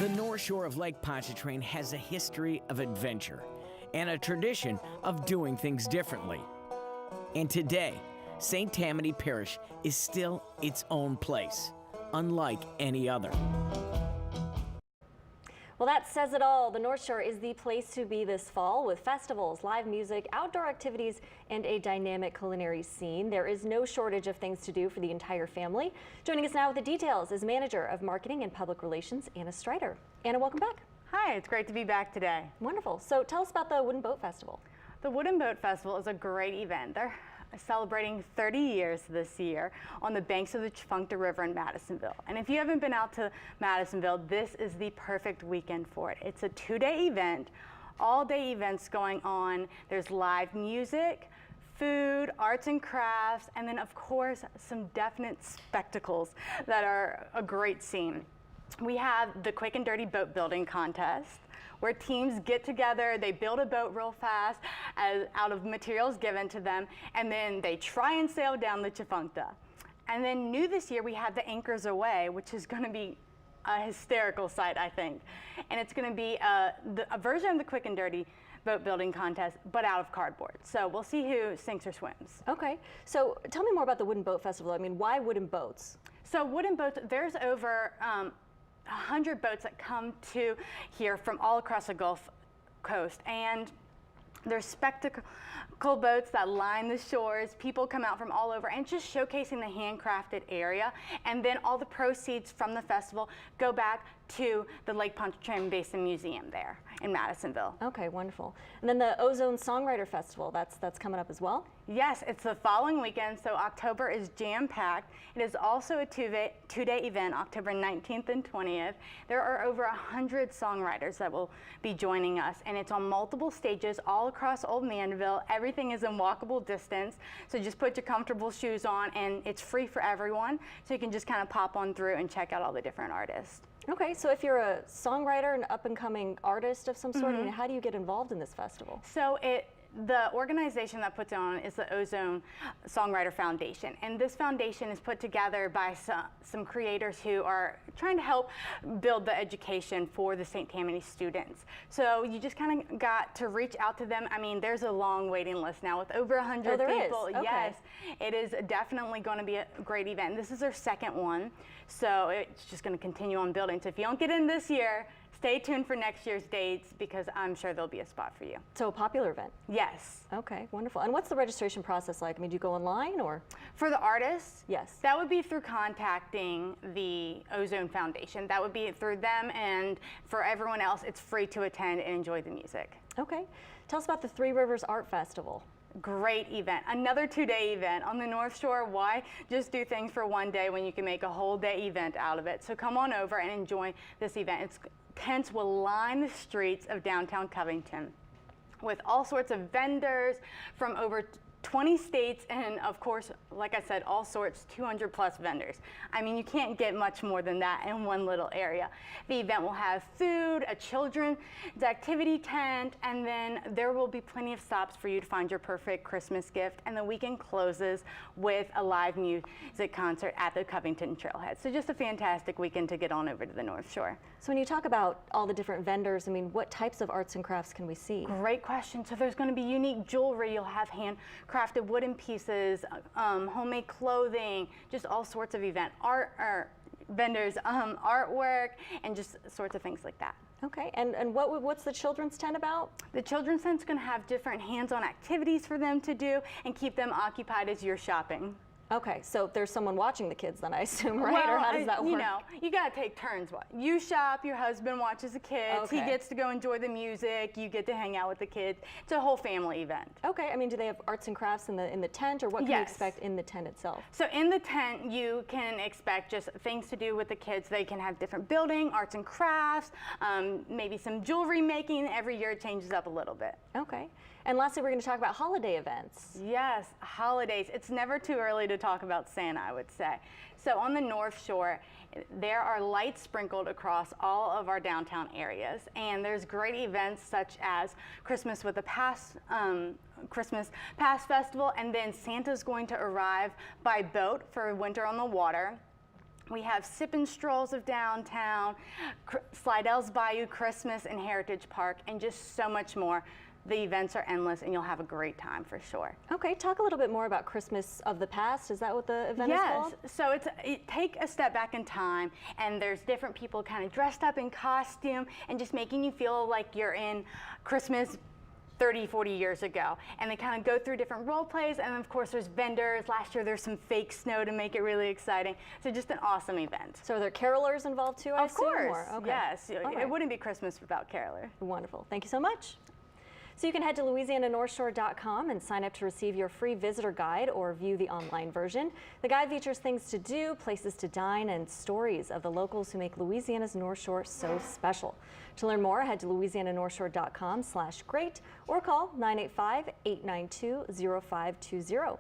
The North Shore of Lake Pontchartrain has a history of adventure and a tradition of doing things differently. And today, St. Tammany Parish is still its own place, unlike any other. Well, that says it all. The North Shore is the place to be this fall with festivals, live music, outdoor activities, and a dynamic culinary scene. There is no shortage of things to do for the entire family. Joining us now with the details is Manager of Marketing and Public Relations, Anna Strider. Anna, welcome back. Hi, it's great to be back today. Wonderful. So tell us about the Wooden Boat Festival. The Wooden Boat Festival is a great event. They're celebrating 30 years this year on the banks of the Tchefuncte River in Madisonville. And if you haven't been out to Madisonville, this is the perfect weekend for it. It's a two-day event, all-day events going on. There's live music, food, arts and crafts, and then of course some definite spectacles that are a great scene. We have the Quick and Dirty Boat Building Contest, where teams get together, they build a boat real fast out of materials given to them, and then they try and sail down the Tchefuncte. And then new this year, we have the Anchors Away, which is going to be a hysterical sight, I think. And it's going to be a version of the Quick and Dirty Boat Building Contest, but out of cardboard. So we'll see who sinks or swims. Okay, so tell me more about the Wooden Boat Festival. I mean, why wooden boats? So wooden boats, there's over 100 boats that come to here from all across the Gulf Coast, and there's spectacle boats that line the shores. People come out from all over and just showcasing the handcrafted area, and then all the proceeds from the festival go back to the Lake Pontchartrain Basin Museum there in Madisonville. Okay, wonderful. And then the Ozone Songwriter Festival, that's coming up as well? Yes, it's the following weekend, so October is jam-packed. It is also a two-day event, October 19th and 20th. There are over 100 songwriters that will be joining us, and it's on multiple stages all across Old Mandeville. Everything is in walkable distance, so just put your comfortable shoes on, and it's free for everyone, so you can just kind of pop on through and check out all the different artists. Okay, so if you're a songwriter, an up-and-coming artist of some sort, I mean, how do you get involved in this festival? So the organization that puts it on is the Ozone Songwriter Foundation, and this foundation is put together by some creators who are trying to help build the education for the St. Tammany students. So you just kind of got to reach out to them. I mean, there's a long waiting list now with over 100 people. Okay. Yes, it is definitely going to be a great event. This is their second one, so it's just going to continue on building. So if you don't get in this year, stay tuned for next year's dates, because I'm sure there'll be a spot for you. So a popular event? Yes. Okay, wonderful. And what's the registration process like? I mean, do you go online or? For the artists? Yes. That would be through contacting the Ozone Foundation. That would be through them, and for everyone else, it's free to attend and enjoy the music. Okay. Tell us about the Three Rivers Art Festival. Great event. Another two-day event on the North Shore. Why just do things for one day when you can make a whole day event out of it? So come on over and enjoy this event. Tents will line the streets of downtown Covington with all sorts of vendors from over 20 states, and of course, like I said, all sorts, 200 plus vendors. I mean, you can't get much more than that in one little area. The event will have food, a children's activity tent, and then there will be plenty of stops for you to find your perfect Christmas gift. And the weekend closes with a live music concert at the Covington Trailhead. So just a fantastic weekend to get on over to the North Shore. So when you talk about all the different vendors, I mean, what types of arts and crafts can we see? Great question. So there's going to be unique jewelry. You'll have handcrafted wooden pieces, homemade clothing, just all sorts of vendors, artwork, and just sorts of things like that. Okay, and what's the children's tent about? The children's tent's going to have different hands-on activities for them to do and keep them occupied as you're shopping. Okay, so there's someone watching the kids then, I assume, right? Well, or how does that work? You know, you got to take turns. You shop, your husband watches the kids, Okay. He gets to go enjoy the music, you get to hang out with the kids. It's a whole family event. Okay, I mean, do they have arts and crafts in the tent, or what can you expect in the tent itself? So in the tent, you can expect just things to do with the kids. They can have different building, arts and crafts, maybe some jewelry making. Every year it changes up a little bit. Okay. And lastly, we're going to talk about holiday events. Yes, holidays. It's never too early to talk about Santa, I would say. So on the North Shore, there are lights sprinkled across all of our downtown areas, and there's great events such as Christmas with the Christmas Pass Festival, and then Santa's going to arrive by boat for Winter on the Water. We have sip and strolls of downtown, Slidell's Bayou Christmas and Heritage Park, and just so much more. The events are endless, and you'll have a great time for sure. Okay, talk a little bit more about Christmas of the Past. Is that what the event is called? Yes, so take a step back in time, and there's different people kind of dressed up in costume and just making you feel like you're in Christmas 30, 40 years ago. And they kind of go through different role plays, and of course there's vendors. Last year there's some fake snow to make it really exciting. So just an awesome event. So are there carolers involved too, I assume? Of course, Okay. yes. All right. It wouldn't be Christmas without carolers. Wonderful. Thank you so much. So you can head to louisiananorthshore.com and sign up to receive your free visitor guide or view the online version. The guide features things to do, places to dine, and stories of the locals who make Louisiana's North Shore so special. To learn more, head to louisiananorthshore.com/great or call 985-892-0520.